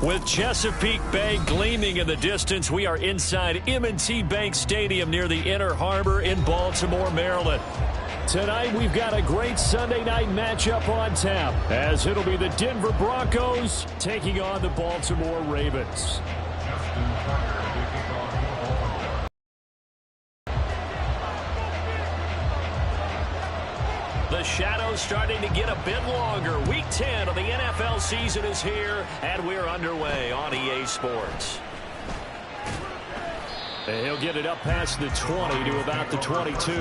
With Chesapeake Bay gleaming in the distance, we are inside M&T Bank Stadium near the Inner Harbor in Baltimore, Maryland. Tonight, we've got a great Sunday night matchup on tap, as it'll be the Denver Broncos taking on the Baltimore Ravens. The shadow's starting to get a bit longer. Week 10 of the NFL season is here, and we're underway on EA Sports. And he'll get it up past the 20 to about the 22.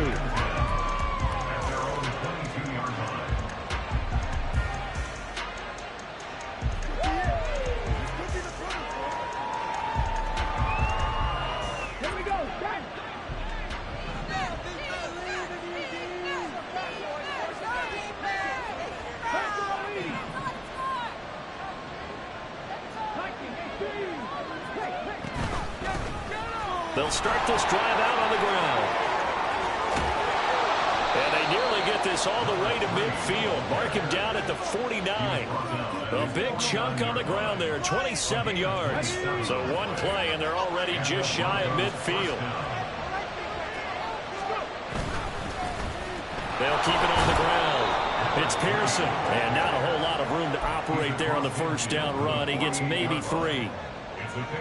They'll start this drive out on the ground. And they nearly get this all the way to midfield. Mark him down at the 49. A big chunk on the ground there, 27 yards. So one play, and they're already just shy of midfield. They'll keep it on the ground. It's Pearson. And not a whole lot of room to operate there on the first down run. He gets maybe 3.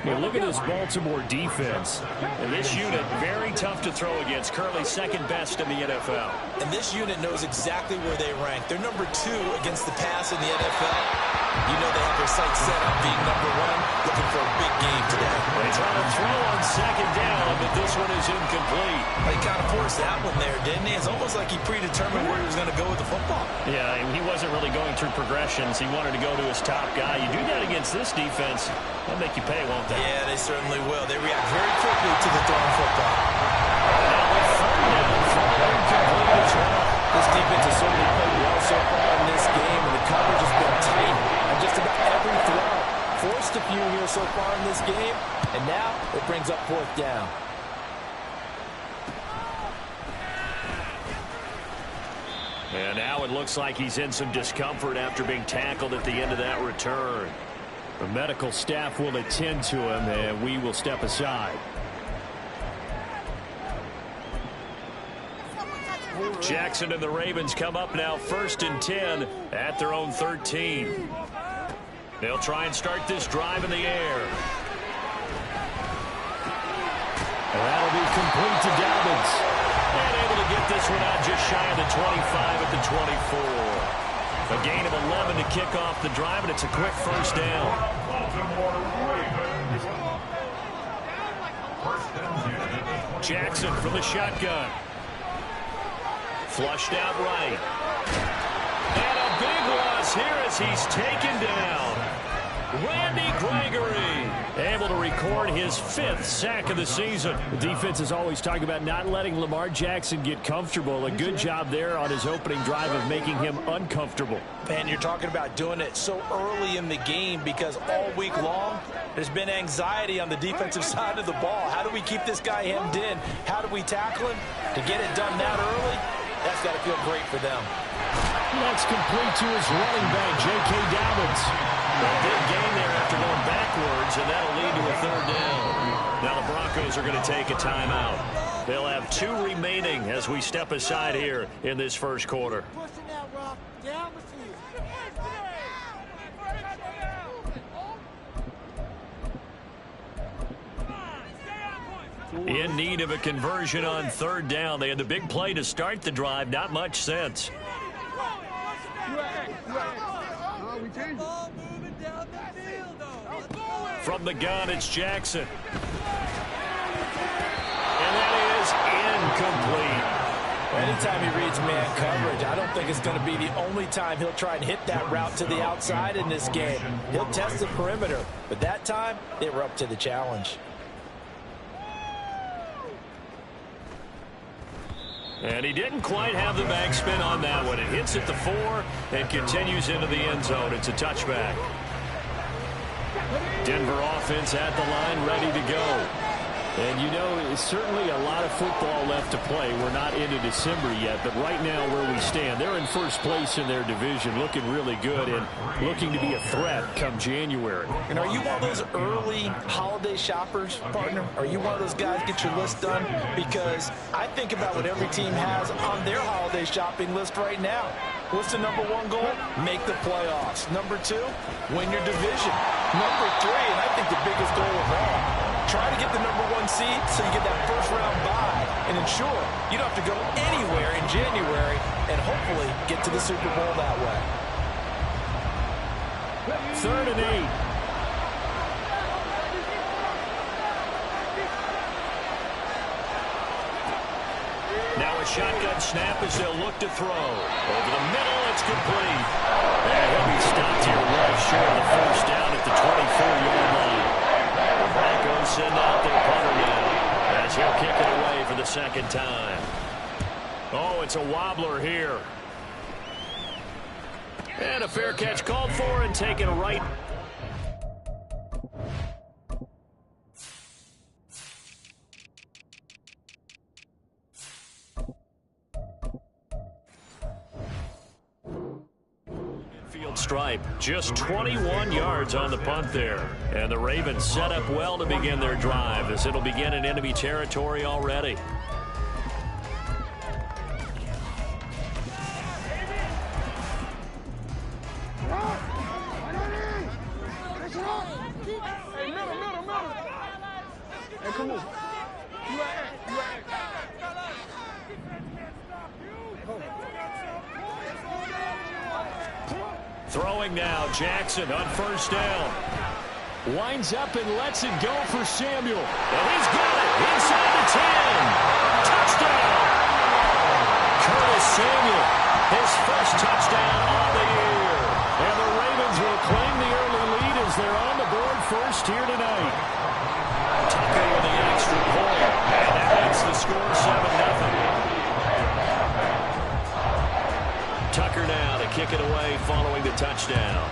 Well, look at this Baltimore defense. And this unit, very tough to throw against, currently second best in the NFL. And this unit knows exactly where they rank. They're number 2 against the pass in the NFL. You know they have their sights set on being number 1, looking for a big game today. They try to throw on second down, but this one is incomplete. He kind of forced that one there, didn't he? It's almost like he predetermined where he was going to go with the football. Yeah, he wasn't really going through progressions. He wanted to go to his top guy. You do that against this defense, they'll make you pay, won't they? Yeah, they certainly will. They react very quickly to the throwing football. Now with third down, throw incomplete as well. This defense has certainly played well so far in this game, and the coverage has been tight on just about every throw. Forced a few here so far in this game, and now it brings up 4th down. And now it looks like he's in some discomfort after being tackled at the end of that return. The medical staff will attend to him, and we will step aside. Jackson and the Ravens come up now 1st and 10 at their own 13. They'll try and start this drive in the air. And that'll be complete to Dobbins. And able to get this one out just shy of the 25 at the 24. A gain of 11 to kick off the drive, and it's a quick first down. Jackson from the shotgun. Flushed out right. And a big loss here as he's taken down. Randy Gregory able to record his 5th sack of the season. The defense is always talking about not letting Lamar Jackson get comfortable. A good job there on his opening drive of making him uncomfortable. Man, you're talking about doing it so early in the game because all week long there's been anxiety on the defensive side of the ball. How do we keep this guy hemmed in? How do we tackle him? To get it done that early, that's got to feel great for them. That's complete to his running back, J.K. Dobbins. A big gain there after going backwards, and that'll lead to a 3rd down. Now the Broncos are going to take a timeout. They'll have 2 remaining as we step aside here in this first quarter. In need of a conversion on 3rd down. They had the big play to start the drive. Not much sense. From the gun, it's Jackson. And that is incomplete. Anytime he reads man coverage, I don't think it's going to be the only time he'll try and hit that route to the outside in this game. He'll test the perimeter, but that time, they were up to the challenge. And he didn't quite have the backspin on that one. It hits at the 4 and continues into the end zone. It's a touchback. Denver offense at the line, ready to go. And, you know, it's certainly a lot of football left to play. We're not into December yet, but right now where we stand, they're in first place in their division, looking really good and looking to be a threat come January. And are you one of those early holiday shoppers, partner? Are you one of those guys get your list done? Because I think about what every team has on their holiday shopping list right now. What's the number one goal? Make the playoffs. Number two, win your division. Number three, and I think the biggest goal of all, try to get the number one seed so you get that first round bye and ensure you don't have to go anywhere in January and hopefully get to the Super Bowl that way. 3rd and 8. Now a shotgun snap as they'll look to throw. Over the middle, it's complete. And he'll be stopped here right short of the first down at the 24-yard line. The Broncos send out their punter now as he'll kick it away for the second time. Oh, it's a wobbler here. And a fair catch called for and taken right. Field stripe, just 21 yards on the punt there. And the Ravens set up well to begin their drive as it'll begin in enemy territory already. Throwing now, Jackson on first down. Winds up and lets it go for Samuel. And he's got it inside the 10. Touchdown! Curtis Samuel, his first touchdown of the year. And the Ravens will claim the early lead as they're on the board first here tonight. Tucker with the extra point. And that makes the score 7-0. Tucker now to kick it away following the touchdown.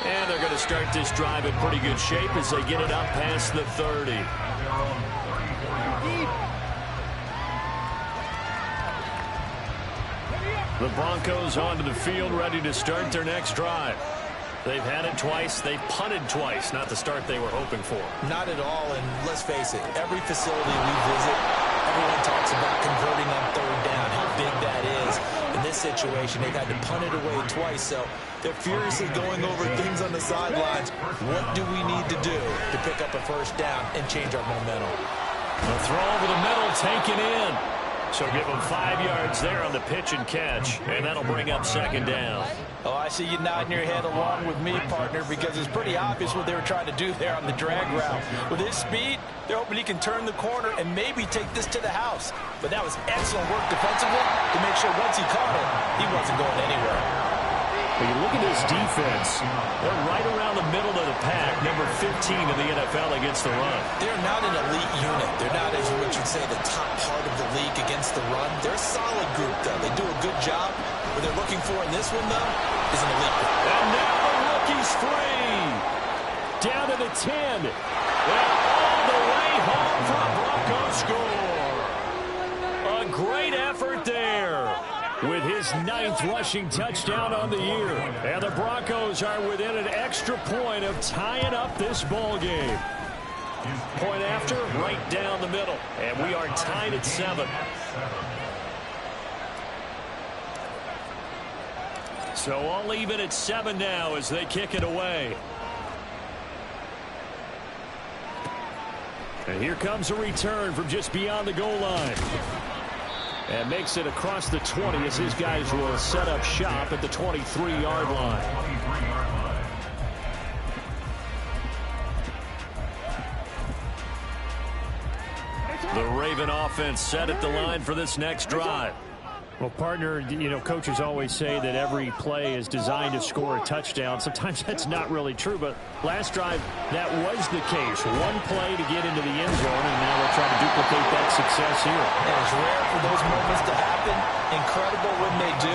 And they're going to start this drive in pretty good shape as they get it up past the 30. The Broncos onto the field ready to start their next drive. They've had it twice. They've punted twice. Not the start they were hoping for. Not at all, and let's face it, every facility we visit, everyone talks about converting on third down, how big that is. In this situation, they've had to punt it away twice, so they're furiously going over things on the sidelines. What do we need to do to pick up a first down and change our momentum? The throw over the middle, taken in. So give them 5 yards there on the pitch and catch, and that'll bring up second down. Oh, I see you nodding your head along with me, partner, because it's pretty obvious what they were trying to do there on the drag route. With his speed, they're hoping he can turn the corner and maybe take this to the house. But that was excellent work defensively to make sure once he caught it, he wasn't going anywhere. When you look at this defense, they're right around the middle of the pack, number 15 in the NFL against the run. They're not an elite unit. They're not, as you would say, the top part of the league against the run. They're a solid group, though. They do a good job. What they're looking for in this one, though, is an elite group. And now the rookie's free. Down to the 10. And all the way home for a Broncos score. A great effort there, with his 9th rushing touchdown on the year. And the Broncos are within an extra point of tying up this ball game. Point after, right down the middle. And we are tied at 7. So all even at 7 now as they kick it away. And here comes a return from just beyond the goal line. And makes it across the 20 as his guys will set up shop at the 23-yard line. The Raven offense set at the line for this next drive. Well, partner, you know, coaches always say that every play is designed to score a touchdown. Sometimes that's not really true, but last drive, that was the case. One play to get into the end zone, and now they'll try to duplicate that success here. And it's rare for those moments to happen. Incredible when they do.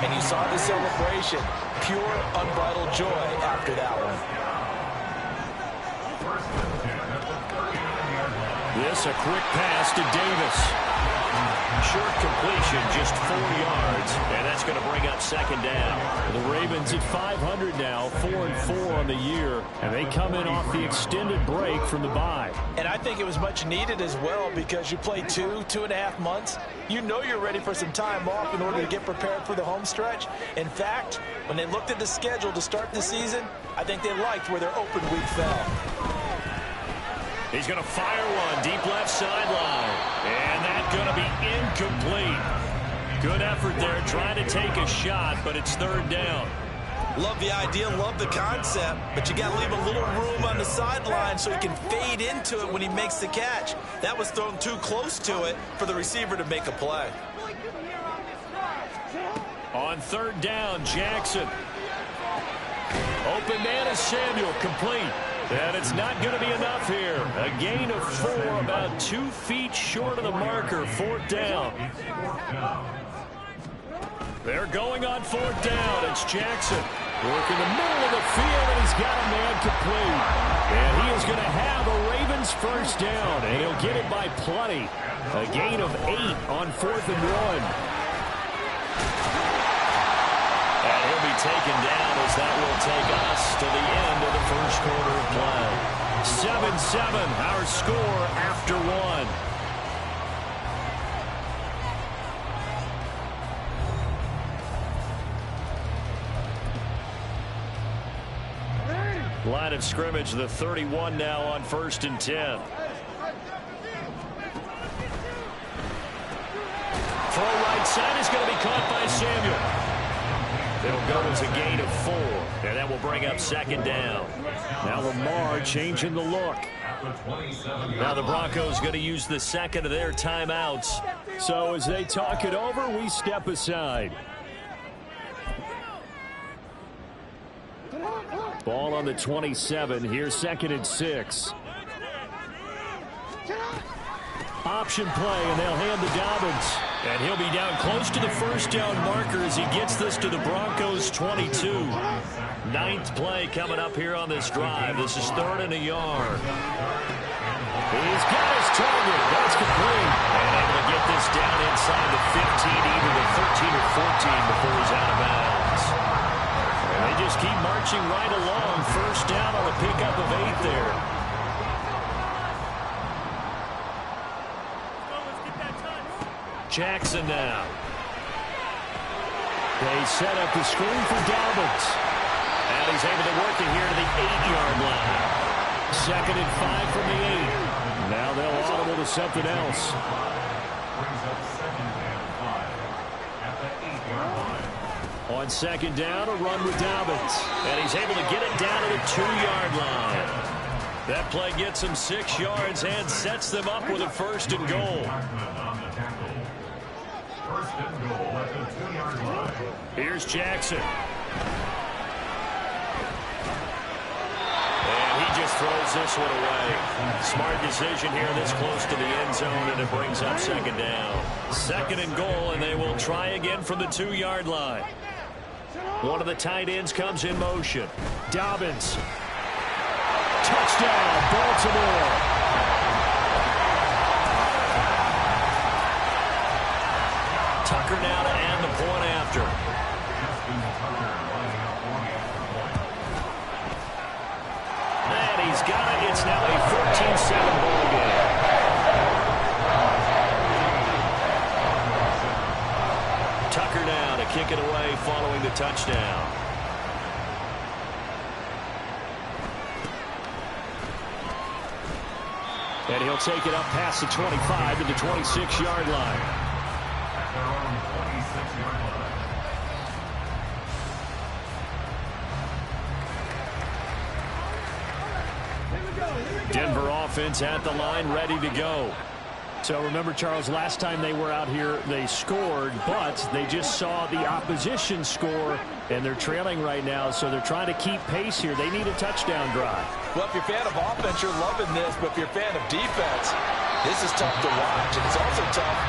and you saw the celebration. Pure, unbridled joy after that one. This a quick pass to Davis. Short completion, just 4 yards, and that's going to bring up second down. The Ravens at 500 now, 4-4 on the year, and they come in off the extended break from the bye. And I think it was much needed as well because you play 2.5 months. You know you're ready for some time off in order to get prepared for the home stretch. In fact, when they looked at the schedule to start the season, I think they liked where their open week fell. He's going to fire one deep left sideline. And that's going to be incomplete. Good effort there trying to take a shot, but it's third down. Love the idea, love the concept, but you got to leave a little room on the sideline so he can fade into it when he makes the catch. That was thrown too close to it for the receiver to make a play. On third down, Jackson. Open man is Samuel, complete. And it's not going to be enough here. A gain of 4, about 2 feet short of the marker, fourth down. They're going on fourth down. It's Jackson. Working the middle of the field, and he's got a man complete. And he is going to have a Ravens first down, and he'll get it by plenty. A gain of 8 on 4th and 1. And he'll be taken down as that will take us to the end of the first quarter of play. 7-7, our score after 1. Line of scrimmage, the 31 now on 1st and 10. Throw right side is going to be caught by Samuel. It'll go as a gain of 4, and that will bring up second down. Now Lamar changing the look. Now the Broncos going to use the second of their timeouts. So as they talk it over, we step aside. Ball on the 27. Here's 2nd and 6. Option play, and they'll hand to Dobbins. And he'll be down close to the first down marker as he gets this to the Broncos 22. 9th play coming up here on this drive. This is 3rd and a yard. He's got his target. That's complete. And able to get this down inside the 15, either the 13 or 14 before he's out of bounds. And they just keep marching right along. First down on a pickup of 8 there. Jackson now. They set up the screen for Dobbins. And he's able to work it here to the 8-yard line. 2nd and 5 from the 8. Now they'll audible to something else. On 2nd down, a run with Dobbins. And he's able to get it down to the 2-yard line. That play gets him 6 yards and sets them up with a 1st and goal. Here's Jackson. And he just throws this one away. Smart decision here this close to the end zone, and it brings up second down. 2nd and goal, and they will try again from the 2-yard line. One of the tight ends comes in motion. Dobbins. Touchdown, Baltimore. Tucker now to add the point after. And he's got it. It's now a 14-7 ball game. Tucker now to kick it away following the touchdown. And he'll take it up past the 25 to the 26-yard line. Denver offense at the line, ready to go. So remember, Charles, last time they were out here, they scored, but they just saw the opposition score, and they're trailing right now, so they're trying to keep pace here. They need a touchdown drive. Well, if you're a fan of offense, you're loving this, but if you're a fan of defense, this is tough to watch, and it's also tough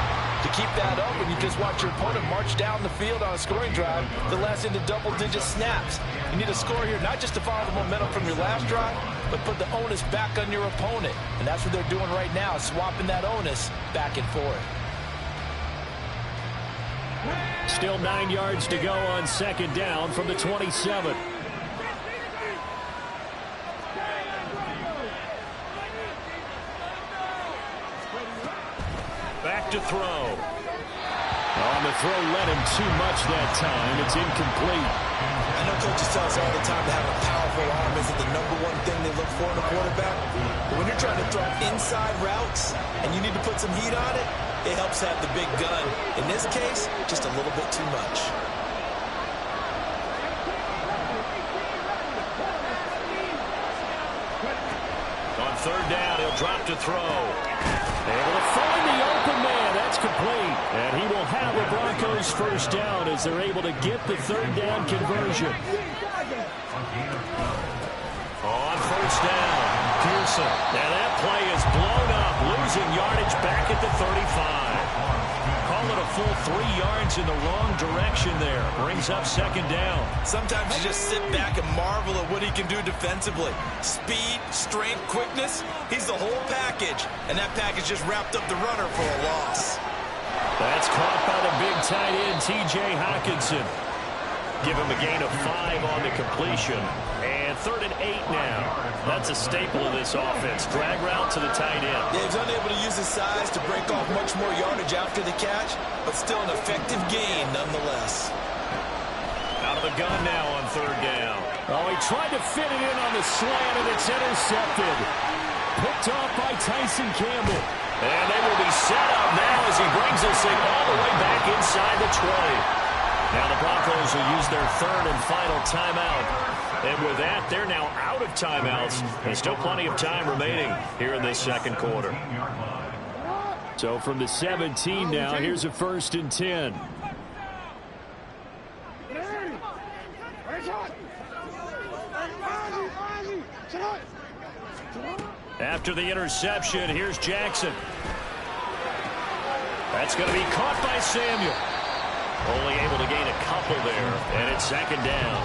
to To keep that up, when you just watch your opponent march down the field on a scoring drive that lasts into double-digit snaps. You need a score here, not just to follow the momentum from your last drive, but put the onus back on your opponent. And that's what they're doing right now, swapping that onus back and forth. Still 9 yards to go on second down from the 27. Back to throw. On the throw, led him too much that time. It's incomplete. I know coaches tell us all the time to have a powerful arm isn't the #1 thing they look for in a quarterback. But when you're trying to throw inside routes and you need to put some heat on it, it helps have the big gun. In this case, just a little bit too much. On third down, he'll drop to throw. Able to find the open man. That's complete. And he will have a Broncos first down as they're able to get the third down conversion. On first down, Pearson. Now that play is blown up, losing yardage back at the 35. Call it a full 3 yards in the wrong direction there. Brings up second down. Sometimes you just sit back and marvel at what he can do defensively. Speed, strength, quickness. He's the whole package. And that package just wrapped up the runner for a loss. That's caught by the big tight end, T.J. Hockenson. Give him a gain of 5 on the completion. And 3rd and 8 now. That's a staple of this offense. Drag route to the tight end. Yeah, he's unable to use his size to break off much more yardage after the catch, but still an effective gain nonetheless. Out of the gun now on third down. Oh, he tried to fit it in on the slant, and it's intercepted. Picked off by Tyson Campbell. And they will be set up now as he brings this thing all the way back inside the 20. Now the Broncos will use their 3rd and final timeout. And with that, they're now out of timeouts. There's still plenty of time remaining here in this second quarter. So from the 17 now, here's a 1st and 10. After the interception, here's Jackson. That's going to be caught by Samuel. Only able to gain a couple there, and it's second down.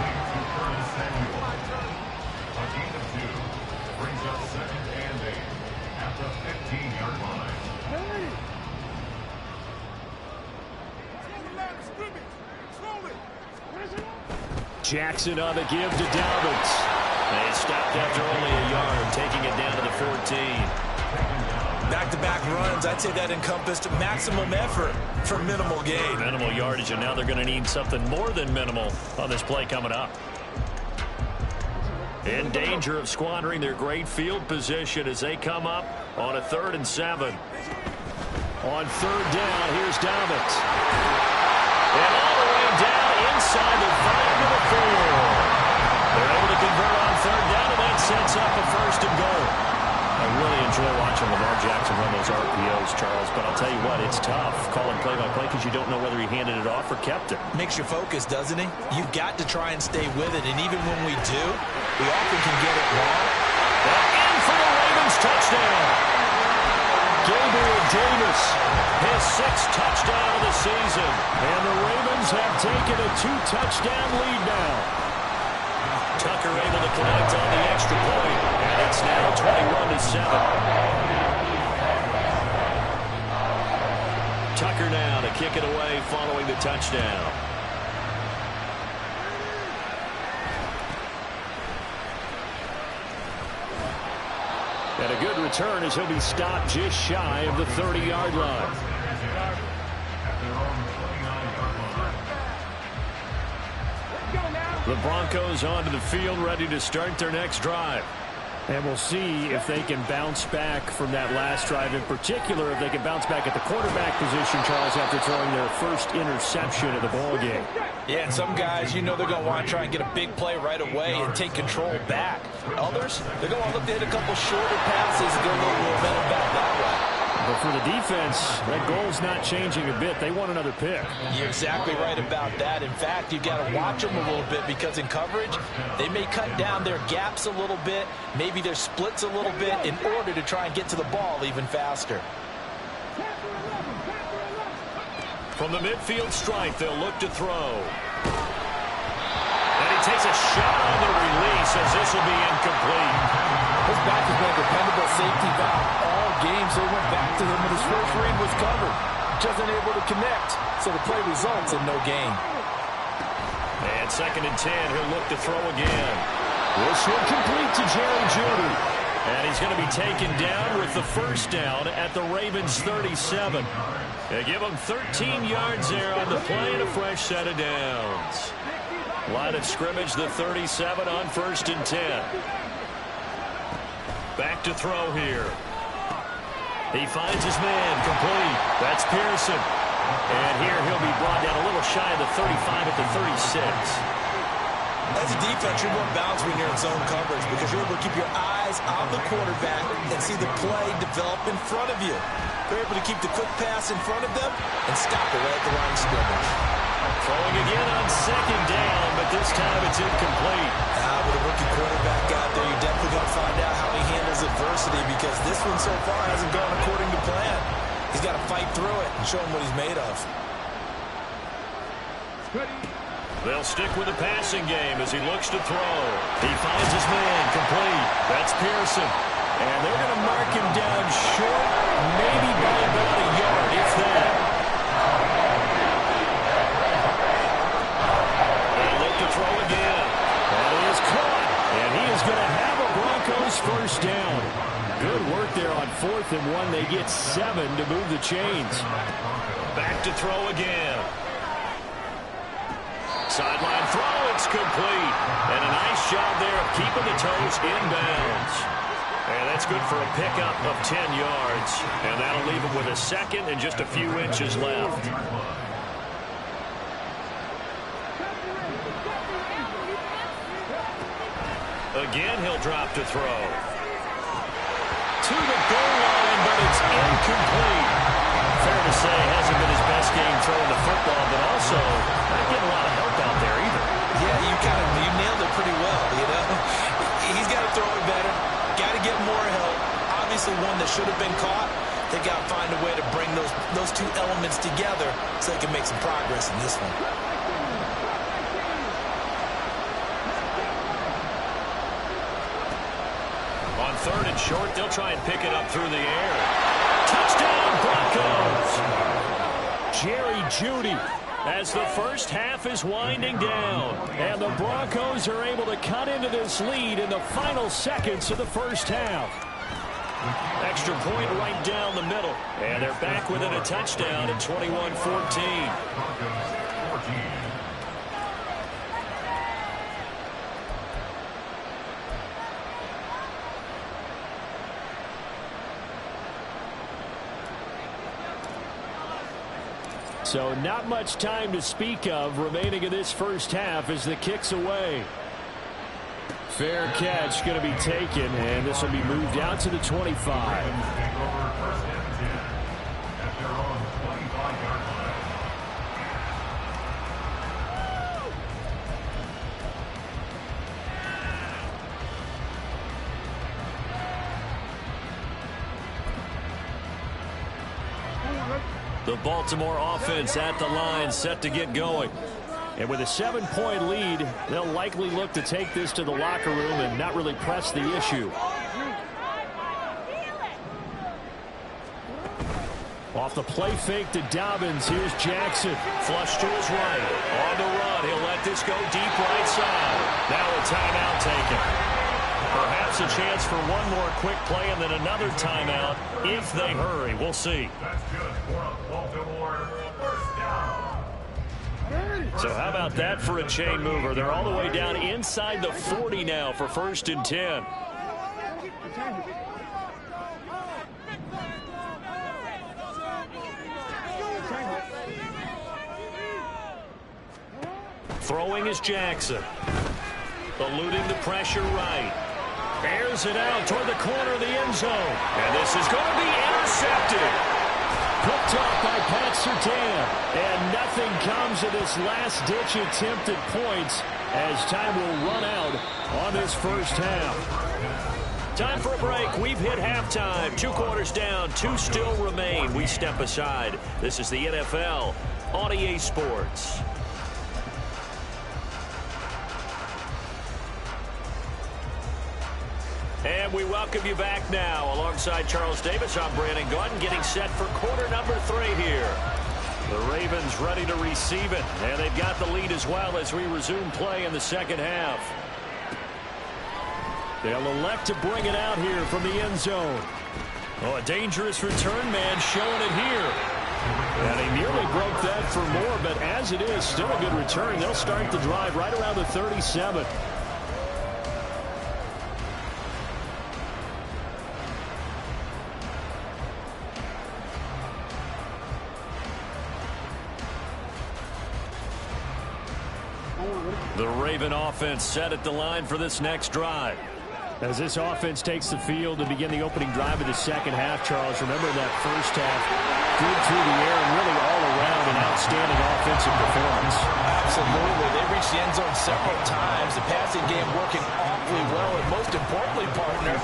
Jackson on the give to Dobbins. They stopped after only a yard, taking it down to the 14. Back-to-back runs, I'd say that encompassed maximum effort for minimal gain. Minimal yardage, and now they're going to need something more than minimal on this play coming up. In danger of squandering their great field position as they come up on a 3rd and 7. On third down, here's Dobbins. And all the way down inside the 5 to the 4. They're able to convert on third down, and that sets up a 1st and goal. I really enjoy watching Lamar Jackson run those RPOs, Charles, but I'll tell you what, it's tough calling play-by-play because you don't know whether he handed it off or kept it. Makes you focus, doesn't he? You've got to try and stay with it, and even when we do, we often can get it wrong. In for the Ravens touchdown. Gabriel Davis, his 6th touchdown of the season, and the Ravens have taken a 2-touchdown lead now. Tucker able to connect on the extra point, and it's now 21-7. Tucker now to kick it away following the touchdown. And a good return as he'll be stopped just shy of the 30-yard line. The Broncos onto the field, ready to start their next drive. And we'll see if they can bounce back from that last drive. In particular, if they can bounce back at the quarterback position, Charles, after throwing their first interception of the ballgame. Yeah, and some guys, you know they're going to want to try and get a big play right away and take control back. Others, they're going to want to look to hit a couple shorter passes and get a little momentum back that way. But for the defense, that goal's not changing a bit. They want another pick. You're exactly right about that. In fact, you've got to watch them a little bit because in coverage, they may cut down their gaps a little bit, maybe their splits a little bit in order to try and get to the ball even faster. From the midfield stripe, they'll look to throw. And he takes a shot on the release as this will be incomplete. His back has been a dependable safety valve all game, so he went back to him when his first read was covered. Just unable to connect, so the play results in no gain. And 2nd and 10, he'll look to throw again. This one complete to Jerry Jeudy. And he's going to be taken down with the first down at the Ravens' 37. They give him 13 yards there on the play and a fresh set of downs. Line of scrimmage, the 37 on 1st and 10. Back to throw here. He finds his man, complete. That's Pearson. And here he'll be brought down a little shy of the 35 at the 36. As a defense, you're more balanced when you're in zone coverage because you're able to keep your eyes on the quarterback and see the play develop in front of you. They're able to keep the quick pass in front of them and stop it right at the line of scrimmage. Throwing again on 2nd down, but this time it's incomplete. With a rookie quarterback out there, you're definitely going to find out how he handles adversity because this one so far hasn't gone according to plan. He's got to fight through it and show him what he's made of. They'll stick with the passing game as he looks to throw. He finds his man, complete. That's Pearson. And they're going to mark him down short, maybe by about a yard, if that. They look to throw again. And it is caught. And he is going to have a Broncos first down. Good work there on 4th and 1. They get 7 to move the chains. Back to throw again. Sideline throw, it's complete. And a nice job there of keeping the toes inbounds. And that's good for a pickup of 10 yards. And that'll leave him with a 2nd and just a few inches left. Again, he'll drop to throw. To the goal line, but it's incomplete. Fair to say, hasn't been his best game throwing the football, but also not getting a lot of help out there either. Yeah, you nailed it pretty well, you know. He's got to throw it better, got to get more help. Obviously one that should have been caught. They got to find a way to bring those two elements together so they can make some progress in this one. On 3rd and short, they'll try and pick it up through the air. Touchdown, Broncos! Jerry Jeudy as the first half is winding down. And the Broncos are able to cut into this lead in the final seconds of the first half. Extra point right down the middle. And they're back within a touchdown at 21-14. So not much time to speak of remaining in this first half as the kick's away. Fair catch going to be taken, and this will be moved out to the 25. The Baltimore offense at the line, set to get going. And with a 7-point lead, they'll likely look to take this to the locker room and not really press the issue. Off the play fake to Dobbins, here's Jackson. Flush to his right. On the run, he'll let this go deep right side. Now a timeout taken. Perhaps a chance for one more quick play and then another timeout if they hurry. We'll see. So how about that for a chain mover? They're all the way down inside the 40 now for 1st and 10. Throwing is Jackson. Eluding the pressure right. Airs it out toward the corner of the end zone. And this is going to be intercepted. Picked off by Pat Surtain. And nothing comes of this last-ditch attempt at points as time will run out on this first half. Time for a break. We've hit halftime. 2 quarters down. 2 still remain. We step aside. This is the NFL on EA Sports. And we welcome you back now. Alongside Charles Davis, I'm Brandon Gaudin, getting set for quarter number 3 here. The Ravens ready to receive it, and they've got the lead as well as we resume play in the second half. They'll elect to bring it out here from the end zone. Oh, a dangerous return man showing it here. And he nearly broke that for more, but as it is, still a good return. They'll start the drive right around the 37. The Raven offense set at the line for this next drive. As this offense takes the field to begin the opening drive of the second half, Charles, remember that first half, good through the air and really all around an outstanding offensive performance. Absolutely. They reached the end zone several times. The passing game working awfully well, and most importantly, partner.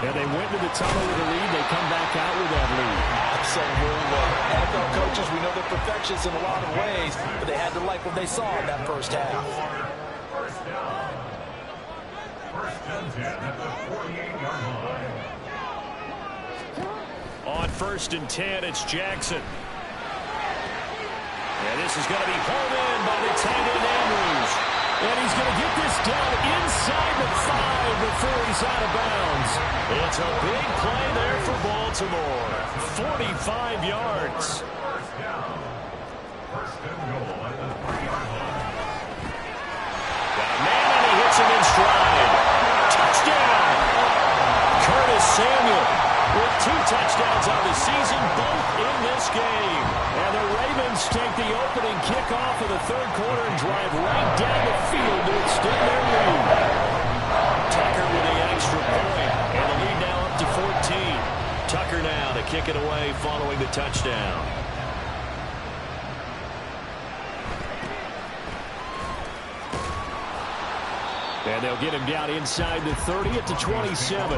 And they went to the tunnel with a lead. They come back out with that lead. Absolutely. NFL coaches, we know they're perfectionists in a lot of ways, but they had to like what they saw in that first half. On 1st and 10, it's Jackson. And this is going to be hauled in by the tight end Andrews. And he's going to get this down inside the 5 before he's out of bounds. It's a big play there for Baltimore. 45 yards. Got a man and he hits him in stride. Touchdown! Curtis Samuel with 2 touchdowns on the season, both in this game. And the Ravens take the opening kickoff of the 3rd quarter and drive right down the field to extend their lead. Tucker with the extra point, and the lead now up to 14. Tucker now to kick it away following the touchdown. And they'll get him down inside the 30 at the 27.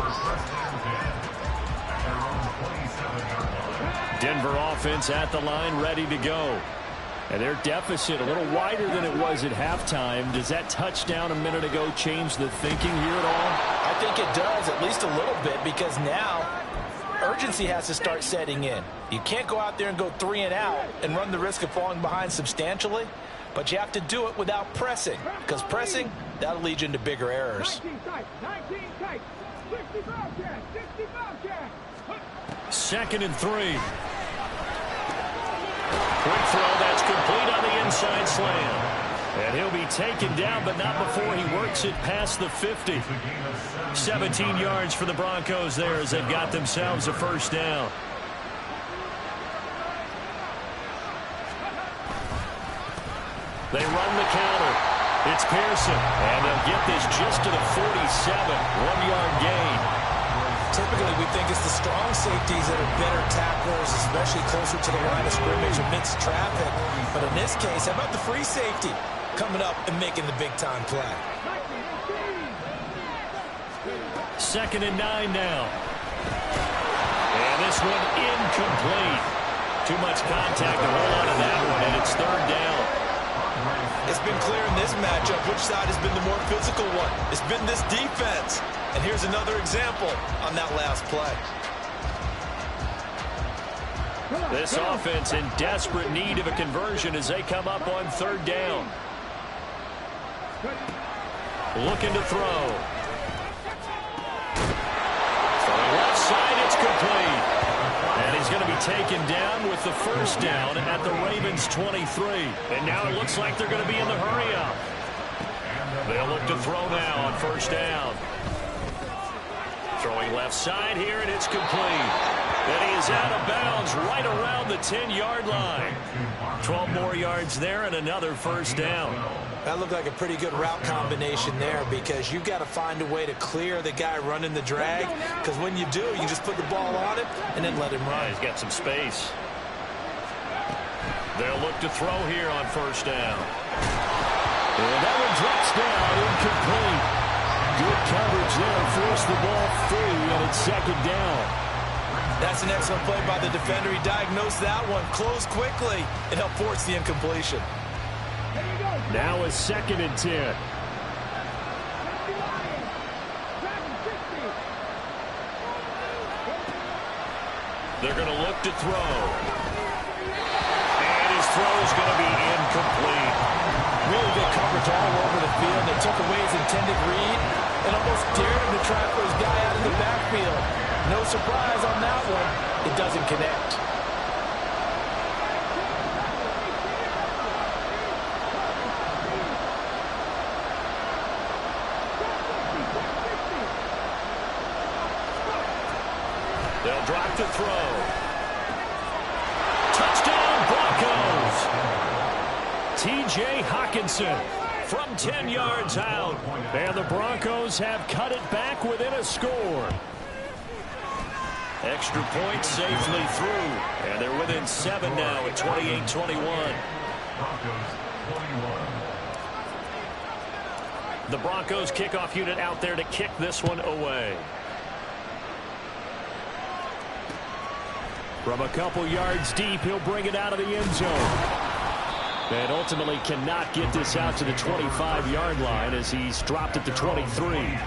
Denver offense at the line, ready to go. And their deficit a little wider than it was at halftime. Does that touchdown a minute ago change the thinking here at all? I think it does, at least a little bit, because now urgency has to start setting in. You can't go out there and go 3 and out and run the risk of falling behind substantially, but you have to do it without pressing, because pressing, that'll lead you into bigger errors. 2nd and 3. Quick throw, that's complete on the inside slam. And he'll be taken down, but not before he works it past the 50. 17 yards for the Broncos there as they've got themselves a 1st down. They run the counter. It's Pearson, and they'll get this just to the 47. 1-yard gain. Typically, we think it's the strong safeties that are better tacklers, especially closer to the line of scrimmage amidst traffic. But in this case, how about the free safety coming up and making the big-time play? 2nd and 9 now. And this one incomplete. Too much contact to hold on to that one, and it's 3rd down. It's been clear in this matchup which side has been the more physical one. It's been this defense. And here's another example on that last play. This offense in desperate need of a conversion as they come up on 3rd down. Looking to throw. From left side, it's complete. And he's going to be taken down with the 1st down at the Ravens 23. And now it looks like they're going to be in the hurry-up. They'll look to throw now on 1st down. Throwing left side here, and it's complete. And he is out of bounds right around the 10-yard line. 12 more yards there and another 1st down. That looked like a pretty good route combination there, because you've got to find a way to clear the guy running the drag, because when you do, you just put the ball on him and then let him run. Yeah, he's got some space. They'll look to throw here on 1st down. And that one drops down, incomplete. Good coverage there, forced the ball free, and it's 2nd down. That's an excellent play by the defender. He diagnosed that one, closed quickly, and helped force the incompletion. Now a 2nd and 10. They're going to look to throw. And his throw is going to be incomplete. Really good coverage all over the field. They took away his intended read and almost dared him to try for his guy out of the backfield. No surprise on that one. It doesn't connect. They'll drop to throw. Touchdown, Broncos. T.J. Hawkinson from 10 yards out. And the Broncos have cut it back within a score. Extra point safely through. And they're within 7 now at 28-21. The Broncos kickoff unit out there to kick this one away. From a couple yards deep, he'll bring it out of the end zone. And ultimately cannot get this out to the 25-yard line as he's dropped at the 23.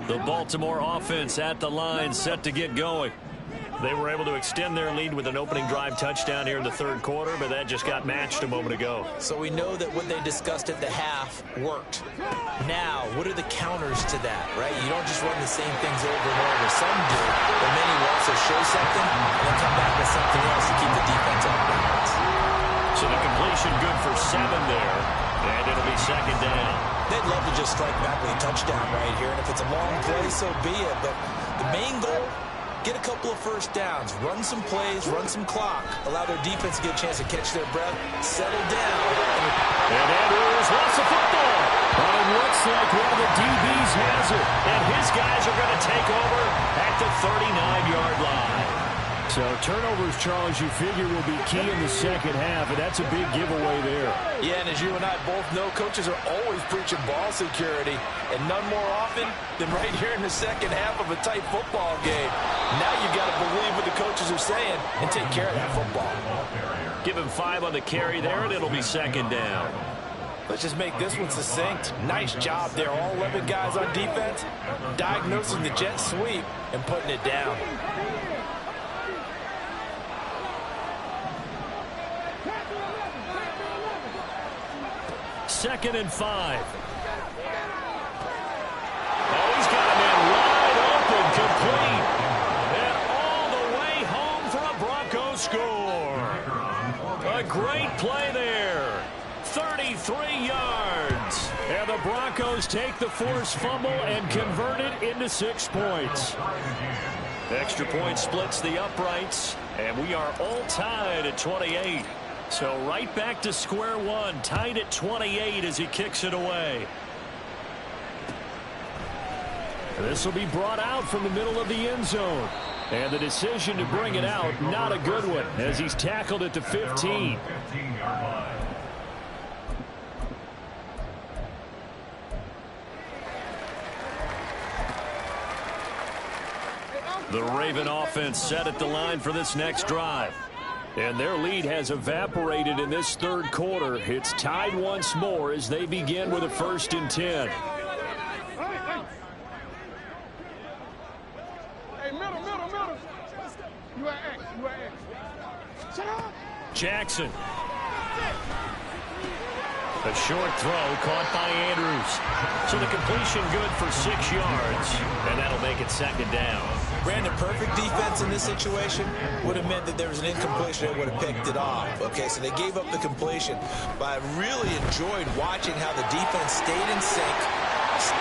The Baltimore offense at the line, set to get going. They were able to extend their lead with an opening drive touchdown here in the 3rd quarter, but that just got matched a moment ago. So we know that what they discussed at the half worked. Now, what are the counters to that, right? You don't just run the same things over and over. Some do, but many will also show something and then come back with something else to keep the defense on balance. So the completion good for 7 there, and it'll be 2nd down. They'd love to just strike back with a touchdown right here, and if it's a long play, so be it. But the main goal, get a couple of first downs, run some plays, run some clock, allow their defense to get a chance to catch their breath, settle down. And Andrews wants the football. But it looks like one of the DBs has it, and his guys are going to take over at the 39-yard line. So turnovers, Charles, you figure will be key in the 2nd half, and that's a big giveaway there. Yeah, and as you and I both know, coaches are always preaching ball security, and none more often than right here in the 2nd half of a tight football game. Now you got to believe what the coaches are saying and take care of that football. Give him 5 on the carry there, and it'll be 2nd down. Let's just make this one succinct. Nice job there. All 11 guys on defense diagnosing the jet sweep and putting it down. 2nd and 5. Oh, he's got a man wide open, complete. And all the way home for a Broncos score. A great play there. 33 yards. And the Broncos take the forced fumble and convert it into 6 points. Extra point splits the uprights, and we are all tied at 28. So right back to square one, tied at 28 as he kicks it away. This will be brought out from the middle of the end zone. And the decision to bring it out, not a good one, as he's tackled at the 15. The Raven offense set at the line for this next drive. And their lead has evaporated in this 3rd quarter. It's tied once more as they begin with a 1st and 10. Hey, middle. You are X. Shut up. Jackson. A short throw caught by Andrews. So the completion good for 6 yards. And that'll make it 2nd down. Brandon, perfect defense in this situation would have meant that there was an incompletion and would have picked it off. Okay, so they gave up the completion. But I really enjoyed watching how the defense stayed in sync.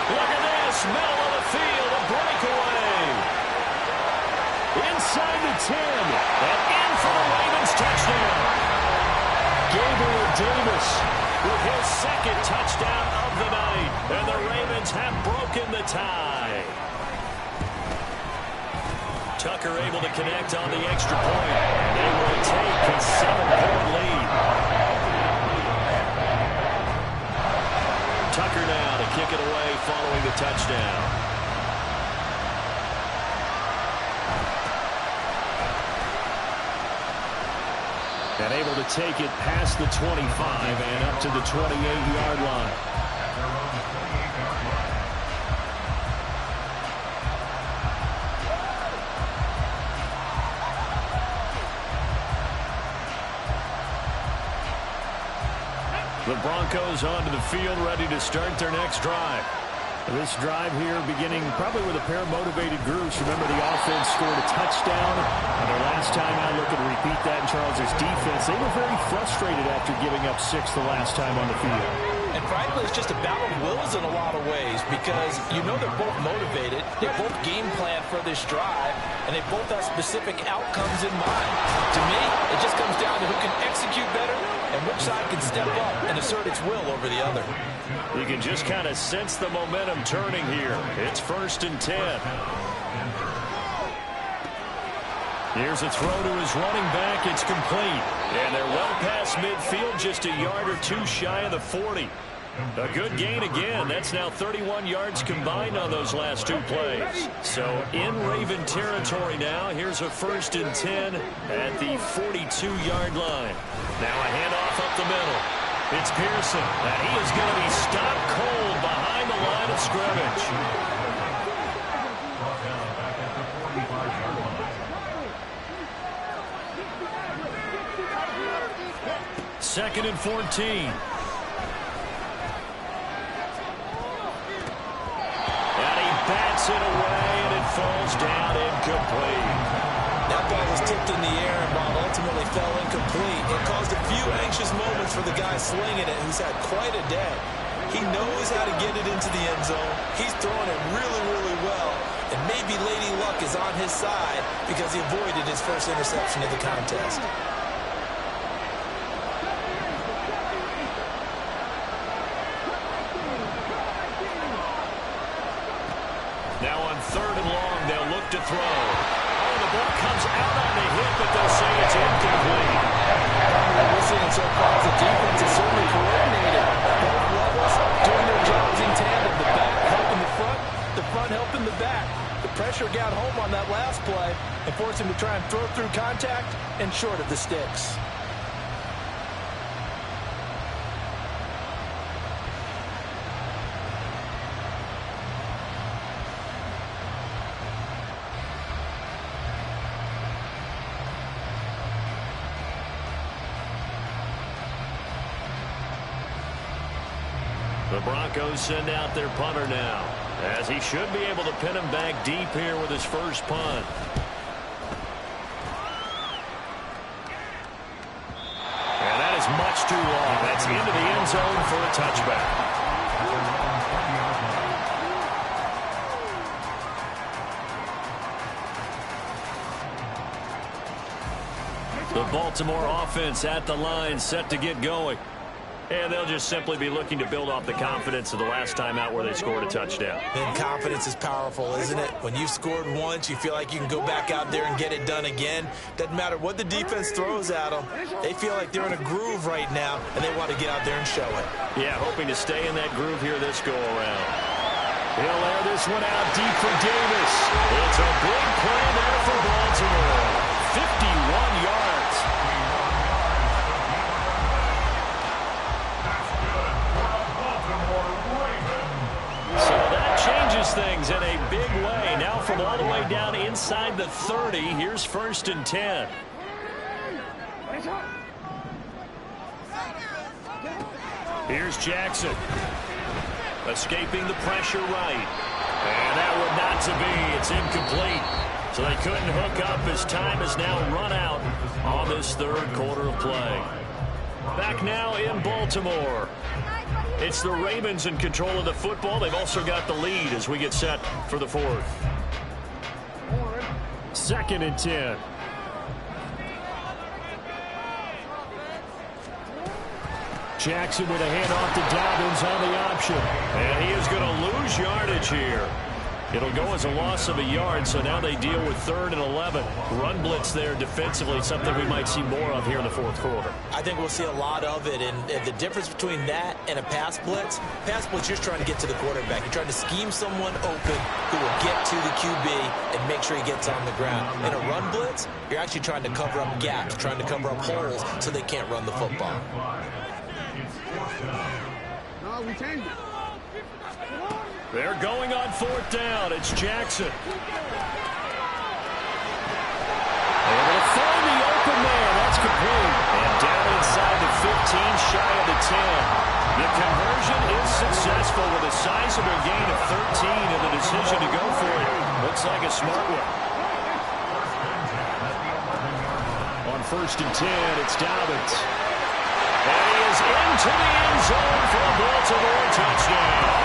Look at this, middle of the field, a breakaway. Inside the 10, and in for the Ravens touchdown. Gabriel Davis with his 2nd touchdown of the night. And the Ravens have broken broken the tie. Tucker able to connect on the extra point. And they will take a 7-point lead. Tucker now to kick it away following the touchdown. And able to take it past the 25 and up to the 28-yard line. The Broncos onto the field, ready to start their next drive. This drive here beginning probably with a pair of motivated groups. Remember, the offense scored a touchdown. And their last time out, looking to repeat that in Charles' defense. They were very frustrated after giving up 6 the last time on the field. And frankly, it's just a battle of wills in a lot of ways because you know they're both motivated. They both game plan for this drive, and they both have specific outcomes in mind. To me, it just comes down to who can execute better and which side can step up and assert its will over the other. You can just kind of sense the momentum turning here. It's 1st and 10. Here's a throw to his running back. It's complete. And they're well past midfield, just a yard or 2 shy of the 40. A good gain again. That's now 31 yards combined on those last 2 plays. So in Raven territory now. Here's a 1st and 10 at the 42-yard line. Now a handoff up the middle. It's Pearson, and he is going to be stopped cold behind the line of scrimmage. Second and 14. Bats it away, and it falls down incomplete. That ball was tipped in the air and ball ultimately fell incomplete. It caused a few anxious moments for the guy slinging it, who's had quite a day. He knows how to get it into the end zone. He's throwing it really, really well. And maybe Lady Luck is on his side because he avoided his first interception of the contest. Now on 3rd and long, they'll look to throw. Oh, the ball comes out on the hit, but they'll say it's incomplete. What we're seeing so far is the defense is certainly coordinated. Both levels doing their jobs in tandem. The back helping the front helping the back. The pressure got home on that last play and forced him to try and throw through contact and short of the sticks. The Broncos send out their punter now, as he should be able to pin him back deep here with his first punt. And that is much too long. That's into the end zone for a touchback. The Baltimore offense at the line, set to get going. And they'll just simply be looking to build off the confidence of the last time out where they scored a touchdown. And confidence is powerful, isn't it? When you've scored once, you feel like you can go back out there and get it done again. Doesn't matter what the defense throws at them. They feel like they're in a groove right now, and they want to get out there and show it. Yeah, hoping to stay in that groove here this go-around. He'll air this one out deep for Davis. It's a big play there for Baltimore. 51 yards. So that changes things in a big way. Now from all the way down inside the 30, here's 1st and 10. Here's Jackson. Escaping the pressure right. And that would not to be. It's incomplete. So they couldn't hook up as time is now run out on this 3rd quarter of play. Back now in Baltimore. It's the Ravens in control of the football. They've also got the lead as we get set for the 4th. 2nd and 10. Jackson with a handoff to Dobbins on the option. And he is going to lose yardage here. It'll go as a loss of a yard, so now they deal with 3rd and 11. Run blitz there defensively, something we might see more of here in the 4th quarter. I think we'll see a lot of it, and the difference between that and a pass blitz, you're just trying to get to the quarterback. You're trying to scheme someone open who will get to the QB and make sure he gets on the ground. In a run blitz, you're actually trying to cover up gaps, trying to cover up holes so they can't run the football. No, we changed it. They're going on 4th down. It's Jackson. Able to find the open man. That's complete. And down inside the 15, shy of the 10. The conversion is successful with a sizable gain of 13, and the decision to go for it looks like a smart one. On 1st and 10, it's Dobbins. And he is into the end zone for a Baltimore touchdown.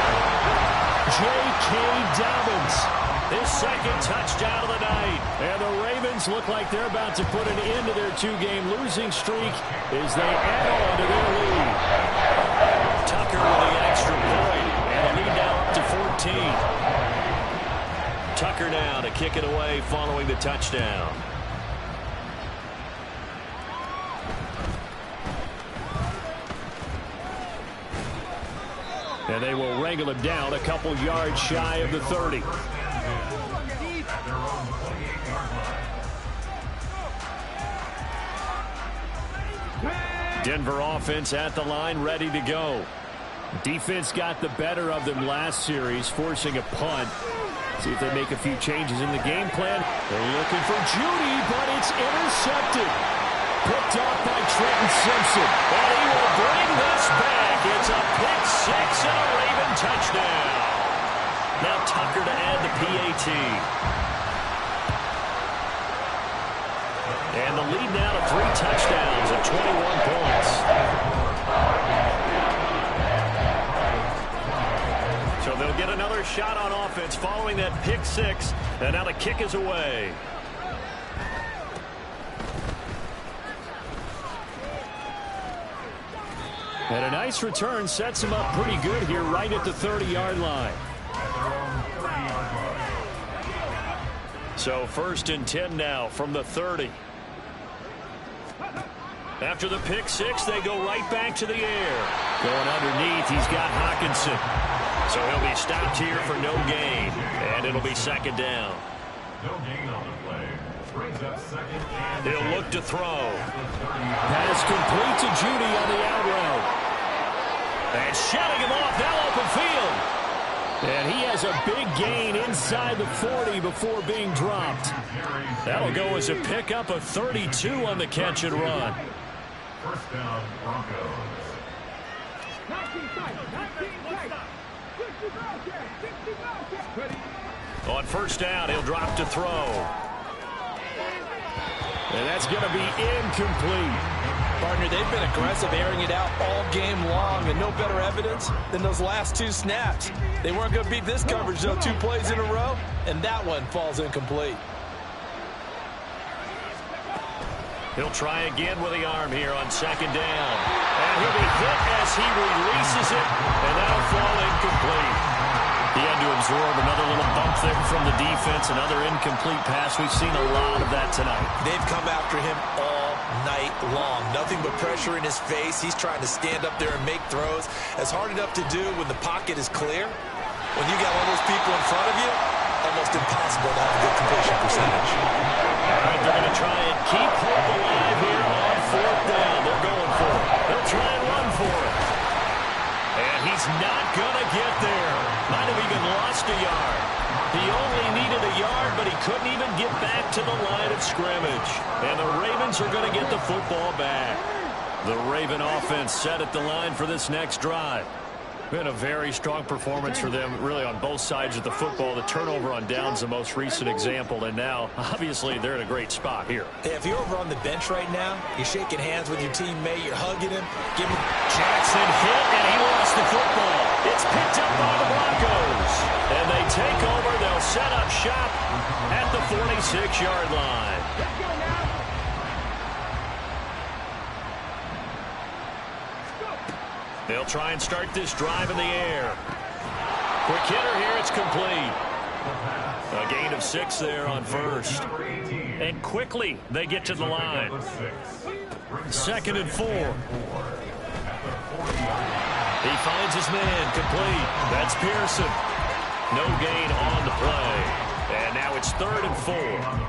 J.K. Dobbins, his 2nd touchdown of the night. And the Ravens look like they're about to put an end to their 2-game losing streak as they add on to their lead. Tucker with the extra point, and a lead now up to 14. Tucker now to kick it away following the touchdown. And they will wrangle him down a couple yards shy of the 30. Denver offense at the line, ready to go. Defense got the better of them last series, forcing a punt. See if they make a few changes in the game plan. They're looking for Judy, but it's intercepted. Picked off by Trenton Simpson. And he will bring this back. It's a pick 6 and a Raven touchdown. Now Tucker to add the PAT. And the lead now to 3 touchdowns at 21 points. So they'll get another shot on offense following that pick 6. And now the kick is away. And a nice return sets him up pretty good here right at the 30-yard line. So 1st and 10 now from the 30. After the pick 6, they go right back to the air. Going underneath, he's got Hockenson. So he'll be stopped here for no gain. And it'll be 2nd down. No gain on the play. Brings up 2nd and He'll look to throw. Pass complete to Judy on the out route. And shutting him off, now open field. And he has a big gain inside the 40 before being dropped. That'll go as a pickup of 32 on the catch and run. 1st down, Broncos. On 1st down, he'll drop to throw. And that's going to be incomplete. Partner, they've been aggressive, airing it out all game long, and no better evidence than those last 2 snaps. They weren't going to beat this coverage, though, 2 plays in a row, and that one falls incomplete. He'll try again with the arm here on 2nd down. And he'll be hit as he releases it, and that'll fall incomplete. He had to absorb another little bump there from the defense, another incomplete pass. We've seen a lot of that tonight. They've come after him all night long. Nothing but pressure in his face. He's trying to stand up there and make throws. That's hard enough to do when the pocket is clear. When you got all those people in front of you, almost impossible to have a good completion percentage. All right, they're going to try and keep hope alive here on 4th down. They're going for it. They'll try and run for it. And he's not going to get there. Might have even lost a yard. He only needed a yard, but he couldn't even get back to the line of scrimmage. And the Ravens are going to get the football back. The Raven offense set at the line for this next drive. Been a very strong performance for them, really, on both sides of the football. The turnover on downs, the most recent example, and now, obviously, they're in a great spot here. Hey, if you're over on the bench right now, you're shaking hands with your teammate, you're hugging him, giving Jackson hit, and he lost the football. It's picked up by the Broncos. And they take over. They'll set up shop at the 46-yard line. They'll try and start this drive in the air. Quick hitter here. It's complete. A gain of 6 there on first. And quickly they get to the line. 2nd and 4. He finds his man. Complete. That's Pearson. No gain on the play. And now it's 3rd and 4.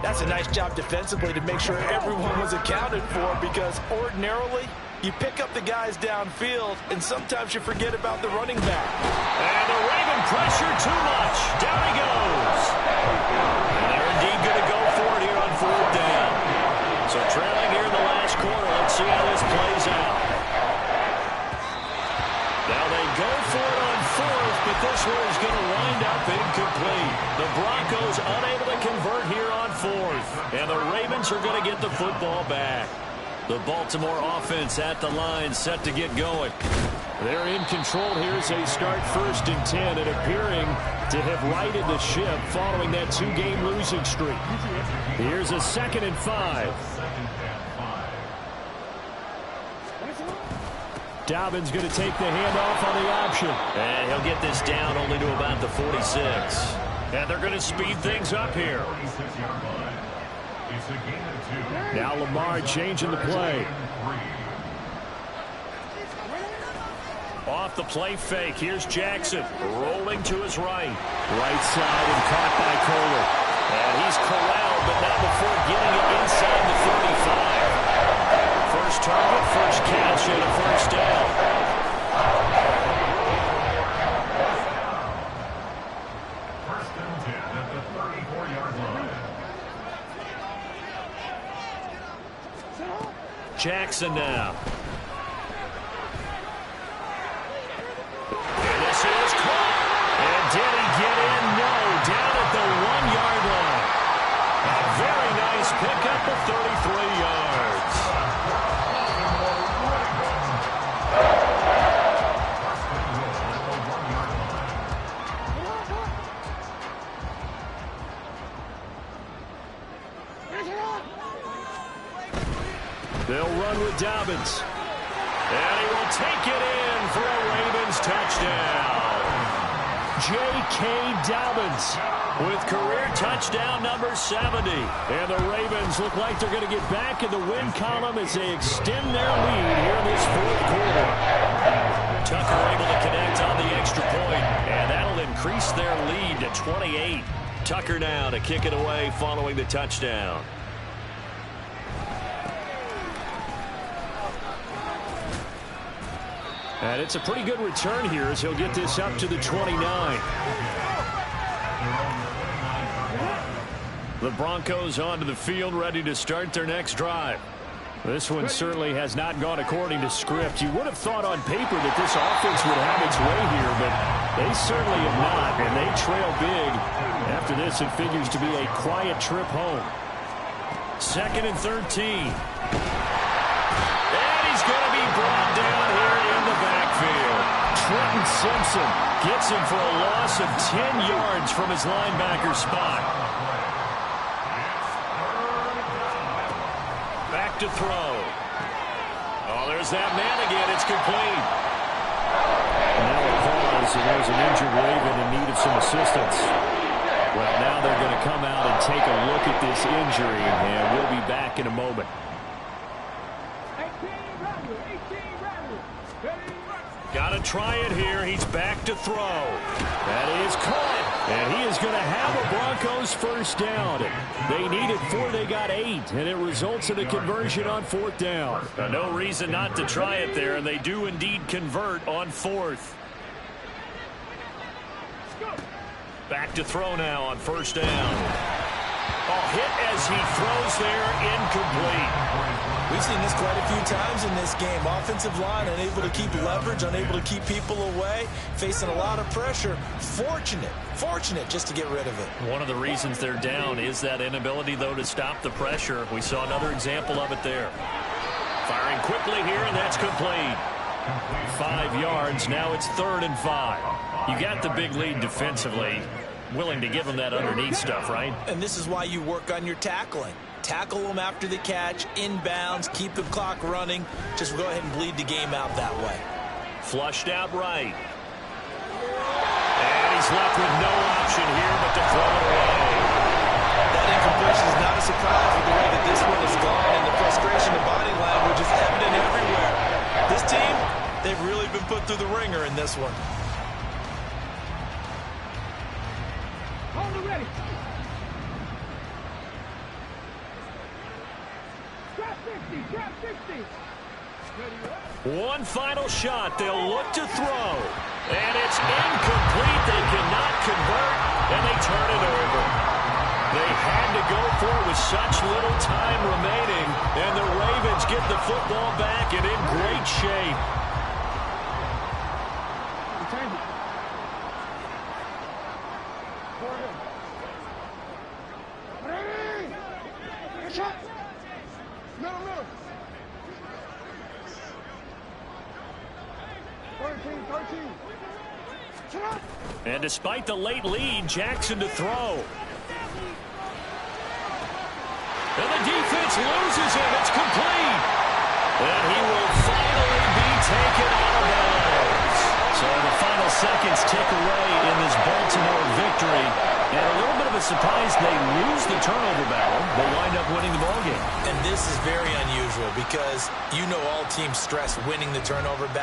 That's a nice job defensively to make sure everyone was accounted for, because ordinarily you pick up the guys downfield and sometimes you forget about the running back. And the Raven pressure too much. Down he goes. And they're indeed going to go for it here on 4th down. So trailing here in the last quarter. Let's see how this plays out. Now they go for it on 4th, but this one is going to wind up incomplete. The Broncos unable to convert here on 4th. And the Ravens are going to get the football back. The Baltimore offense at the line, set to get going. They're in control here as they start 1st and 10, and appearing to have righted the ship following that 2-game losing streak. Here's a 2nd and 5. Dobbins going to take the handoff on the option. And he'll get this down only to about the 46. And they're going to speed things up here. Now Lamar changing the play. Off the play fake. Here's Jackson rolling to his right. Right side and caught by Kohler. And he's corralled, but not before getting it inside the 35. First target, first catch, and a 1st down. First and 10 at the 34-yard line. Jackson now. And this is caught. And did he get in? No. Down at the 1-yard line. A very nice pickup of 33 yards. They'll run with Dobbins. And he will take it in for a Ravens touchdown. J.K. Dobbins with career touchdown number 70. And the Ravens look like they're going to get back in the win column as they extend their lead here in this 4th quarter. Tucker able to connect on the extra point, and that'll increase their lead to 28. Tucker now to kick it away following the touchdown. And it's a pretty good return here as he'll get this up to the 29. The Broncos onto the field, ready to start their next drive. This one certainly has not gone according to script. You would have thought on paper that this offense would have its way here, but they certainly have not, and they trail big. After this, it figures to be a quiet trip home. 2nd and 13. And he's going to be brought down here in the backfield. Trenton Simpson gets him for a loss of 10 yards from his linebacker spot. Back to throw. Oh, there's that man again. It's complete. Now a pause, and there's an injured Raven in need of some assistance. Well, now they're going to come out and take a look at this injury, and we'll be back in a moment. Got to try it here. He's back to throw. That is caught. And he is going to have a Broncos 1st down. They needed 4. They got 8. And it results in a conversion on 4th down. No reason not to try it there. And they do indeed convert on 4th. Back to throw now on 1st down. Oh, hit as he throws there, incomplete. We've seen this quite a few times in this game. Offensive line unable to keep leverage, unable to keep people away, facing a lot of pressure. Fortunate just to get rid of it. One of the reasons they're down is that inability, though, to stop the pressure. We saw another example of it there. Firing quickly here, and that's complete. 5 yards. Now it's 3rd and 5. You got the big lead defensively. Willing to give them that underneath stuff, right? And this is why you work on your tackling. Tackle them after the catch, inbounds, keep the clock running. Just go ahead and bleed the game out that way. Flushed out right. And he's left with no option here but to throw it away. That incompletion is not a surprise with the way that this one has gone, and the frustration in body language is evident everywhere. This team, they've really been put through the ringer in this one. Hold it ready. Trap 60, trap 60. One final shot. They'll look to throw. And it's incomplete. They cannot convert, and they turn it over. They had to go for it with such little time remaining, and the Ravens get the football back and in great shape. And despite the late lead, Jackson to throw. And the defense loses him. It's complete. And he will finally be taken out of bounds. So the final seconds tick away in this Baltimore victory. And a little bit of a surprise, they lose the turnover battle, but wind up winning the ballgame. And this is very unusual because you know all teams stress winning the turnover battle.